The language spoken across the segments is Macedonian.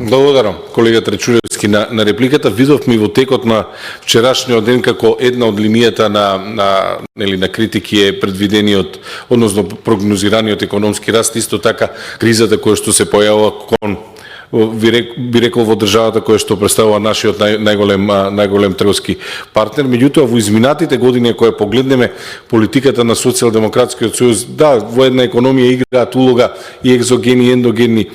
Благодарам, колега Тречулевски, на репликата. Видовме во текот на вчерашниот ден како една од линијата на критики е предвидениот, односно прогнозираниот економски раст, исто така кризата која што се појавува кон би рекол во државата која што представува нашиот најголем трговски партнер. Меѓутоа во изминатите години која погледнеме политиката на Социјалдемократскиот сојуз, да, во една економија играат улога и екзогени и ендогени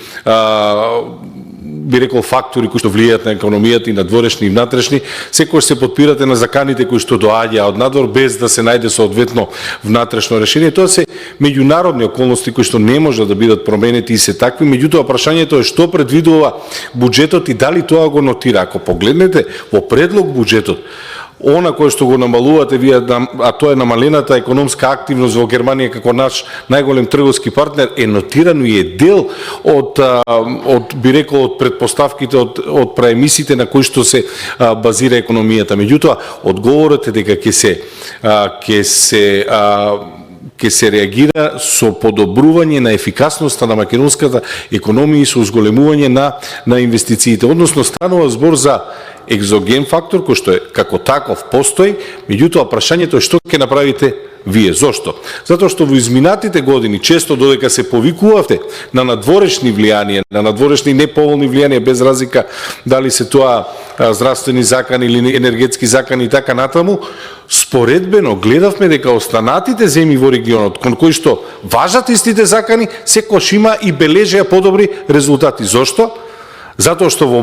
би рекол фактори кои што влијаат на економијата и надворешни и внатрешни, секогаш се подпирате на заканите кои што доаѓаат од надвор без да се најде соодветно внатрешно решение. Тоа се меѓународни околности кои што не може да бидат променети и се такви, меѓутоа прашањето е што предвидува буџетот и дали тоа го нотира. Ако погледнете во предлог буџетот, она кој што го намалувате вие, а тоа е намалената економска активност во Германија како наш најголем трговски партнер, е нотирано и е дел од би рекол од претпоставките од праемисите на кои што се базира економијата. Меѓутоа, одговорот е дека ќе се реагира со подобрување на ефикасноста на македонската економија и со зголемување на инвестициите. Односно, станува збор за екзоген фактор кој што е како таков постои, меѓутоа прашањето е што ќе направите вие. Зошто? Затоа што во изминатите години често додека се повикувавте на надворешни влијанија, на надворешни неповолни влијанија, без разлика дали се тоа здравствени закани или енергетски закани и така натаму, споредбено гледавме дека останатите земји во регионот кон кои што важат истите закани, секогаш има и бележеа подобри резултати. Зошто? Затоа што во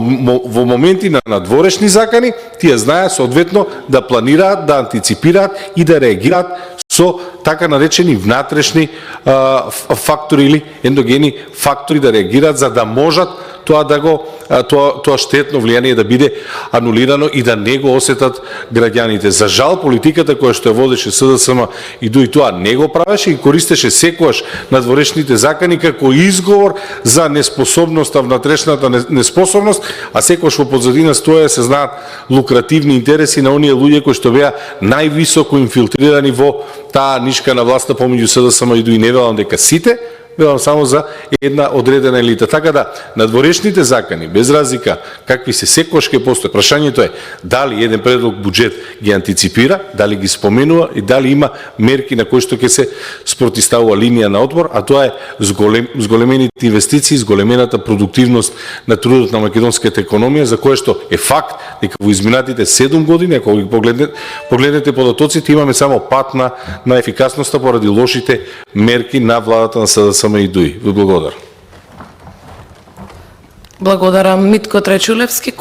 моменти на надворешни закани, тие знаат соодветно да планираат, да антиципираат и да реагираат со така наречени внатрешни фактори или ендогени фактори, да реагираат за да можат тоа штетно влијание да биде анулирано и да не го осетат граѓаните. За жал, политиката која што ја водеше СДСМ и ДУИ тоа не го правеше и користеше секогаш надворешните закани како изговор за неспособноста, внатрешната неспособност, а секогаш во позадина стоја се знаат лукративни интереси на оние луѓе кои што беа највисоко инфилтрирани во таа нишка на власта помеѓу СДСМ и ДУИ. Не велам дека сите, велам само за една одредена елита. Така да, надворешните закани, без разлика какви се, секогаш ќе постои. Прашањето е дали еден предлог буџет ги антиципира, дали ги споменува и дали има мерки на кои што ќе се спротивставува линија на отпор, а тоа е зголемените инвестиции, зголемената продуктивност на трудот на македонската економија, за кое што е факт дека во изминатите 7 години, ако ги погледнете податоците, имаме само пат на ефикасноста поради лошите мерки на владата на СДСМ и ДУИ. Ви благодарам. Благодарам, Митко Тречулевски.